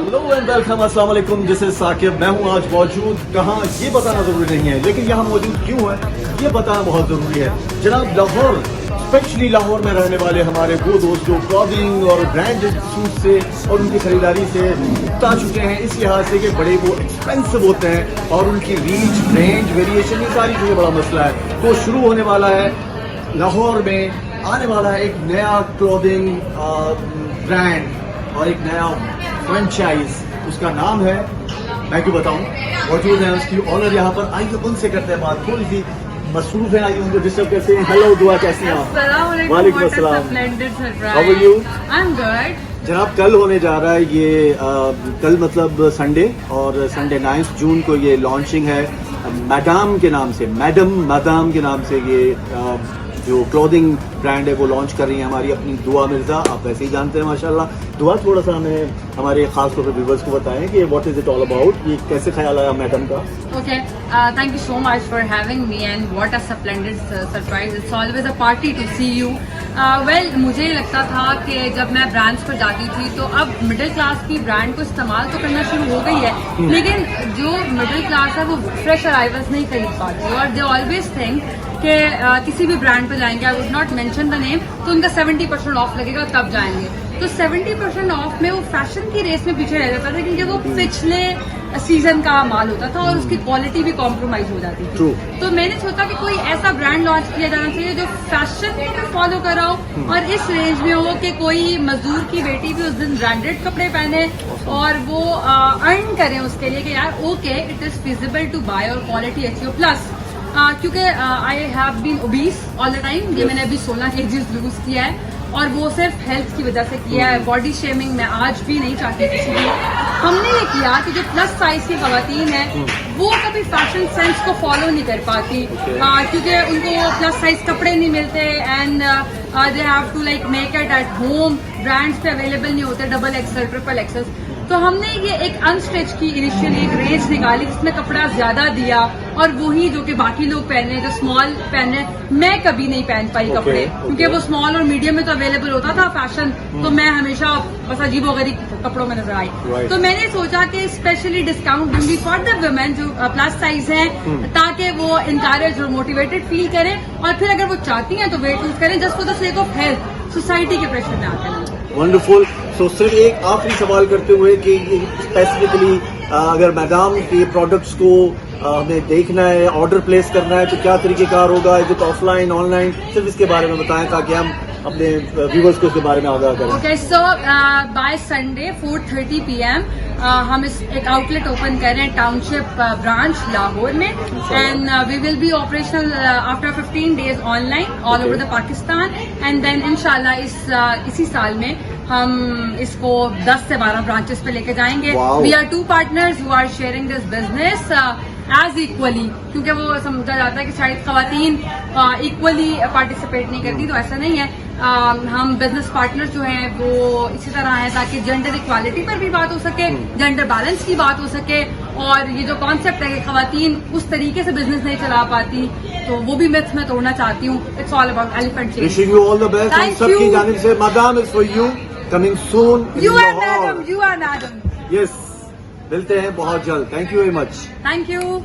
Hello and welcome, अस्सलाम वालेकुम। This is Saqib. मैं हूँ आज मौजूद कहाँ ये बताना जरूरी नहीं है, लेकिन यहाँ मौजूद क्यों है ये बताना बहुत जरूरी है। जनाब लाहौर, स्पेशली लाहौर में रहने वाले हमारे वो दोस्त जो क्लॉथिंग और ब्रांडेड सूट से और उनकी खरीदारी से उकता चुके हैं, इस लिहाज से कि बड़े वो एक्सपेंसिव होते हैं और उनकी रीच, रेंज, वेरिएशन, ये सारी चीज़ें बड़ा मसला है। तो शुरू होने वाला है लाहौर में, आने वाला है एक नया क्लॉथिंग ब्रांड और एक नया फ्रेंचाइज। उसका नाम है, मैं क्यों बताऊं, मौजूद है उसकी ऑनर यहाँ पर। आइए उनसे करते हैं बात। थोड़ी सी मसरूफ है, आइए उनको डिस्टर्ब करते हैं। हेलो दुआ, कैसी हैं आप? वालेकुम अस्सलाम। How are you? I am good. जनाब कल होने जा रहा है ये कल मतलब संडे, और संडे 9 जून को ये लॉन्चिंग है मैडम के नाम से, मैडम के नाम से ये जो क्लोथिंग ब्रांड है वो लॉन्च कर रही है हमारी अपनी दुआ मिर्जा। आप वैसे ही जानते हैं माशाल्लाह। दुआ थोड़ा सा हमें हमारे खास तौर पर व्यूअर्स को बताएं कि what is it all about, ये कैसे ख्याल आया मैडम का? Okay, thank you so much for having me and what a splendid surprise. It's always a party to see you. Well, मुझे लगता था कि जब मैं ब्रांड्स पर जाती थी तो अब मिडिल क्लास की ब्रांड को इस्तेमाल तो करना शुरू हो गई है, लेकिन जो मिडिल क्लास है वो फ्रेश अराइवल्स नहीं खरीद पाती और दे ऑलवेज थिंक कि किसी भी ब्रांड पर जाएंगे, I would not mention the name, तो उनका 70% ऑफ लगेगा तब जाएंगे। तो 70% ऑफ में वो फैशन की रेस में पीछे रह जाता था क्योंकि वो पिछले सीजन का माल होता था और उसकी क्वालिटी भी कॉम्प्रोमाइज हो जाती थी। तो मैंने सोचा कि कोई ऐसा ब्रांड लॉन्च किया जाना चाहिए जो फैशन को भी फॉलो करा हो और इस रेंज में हो कि कोई मजदूर की बेटी भी उस दिन ब्रांडेड कपड़े पहने और वो अर्न करें उसके लिए कि यार okay it is feasible to buy और क्वालिटी अच्छी हो। प्लस क्योंकि I have been obese all the time, ये मैंने अभी 16 kg लूज किया है और वो सिर्फ हेल्थ की वजह से किया है। बॉडी शेमिंग मैं आज भी नहीं चाहती किसी भी। हमने ये किया कि जो प्लस साइज की खवातीन है वो कभी फैशन सेंस को फॉलो नहीं कर पाती क्योंकि उनको प्लस साइज कपड़े नहीं मिलते and they have to like make it at home. Brands पे अवेलेबल नहीं होते डबल एक्सल, ट्रिपल एक्सल। तो हमने ये एक अनस्ट्रेच की इनिशियली एक रेंज निकाली जिसमें कपड़ा ज्यादा दिया और वही जो कि बाकी लोग पहने, जो स्मॉल पहने, मैं कभी नहीं पहन पाई कपड़े क्योंकि वो स्मॉल और मीडियम में तो अवेलेबल होता था फैशन, तो मैं हमेशा बस अजीबोगरीब कपड़ों में नजर आई। तो मैंने सोचा कि स्पेशली डिस्काउंट दूंगी फॉर द वुमेन जो प्लस साइज है ताकि वो इंकरेज और मोटिवेटेड फील करें और फिर अगर वो चाहती हैं तो वेट लूज करें just for the sake of health. Society के प्रेशर में आते हैं। वंडरफुल। सो सिर्फ एक आखिरी सवाल करते हुए कि स्पेसिफिकली अगर मैडम के प्रोडक्ट्स को हमें देखना है, ऑर्डर प्लेस करना है, तो क्या तरीकेकार होगा, जो ऑफलाइन ऑनलाइन, सिर्फ इसके बारे में बताएं ताकि हम अपने व्यूअर्स को इसके बारे में आगाह करें। ओके, सो बाय संडे 4:30 PM हम एक आउटलेट ओपन कर रहे हैं टाउनशिप ब्रांच लाहौर में and we will be operational after 15 days online all over the Pakistan and then इंशाल्लाह इसी साल में हम इसको 10 से 12 ब्रांचेस पे लेके जाएंगे। We are 2 partners who are sharing this business as equally, क्योंकि वो समझा जाता है कि शायद खवातीन इक्वली पार्टिसिपेट नहीं करती, तो ऐसा नहीं है। हम बिजनेस पार्टनर जो हैं वो इसी तरह हैं ताकि जेंडर इक्वालिटी पर भी बात हो सके, जेंडर बैलेंस की बात हो सके और ये जो कॉन्सेप्ट है कि खवातीन उस तरीके से बिजनेस नहीं चला पाती, तो वो भी मिथ में तोड़ना चाहती हूँ। It's all about elephant change. Wishing you all the best. हम सबकी जानिब से madam is for you, coming soon. You are madam, you are madam. Yes, मिलते हैं बहुत जल्द। Thank you very much. Thank you.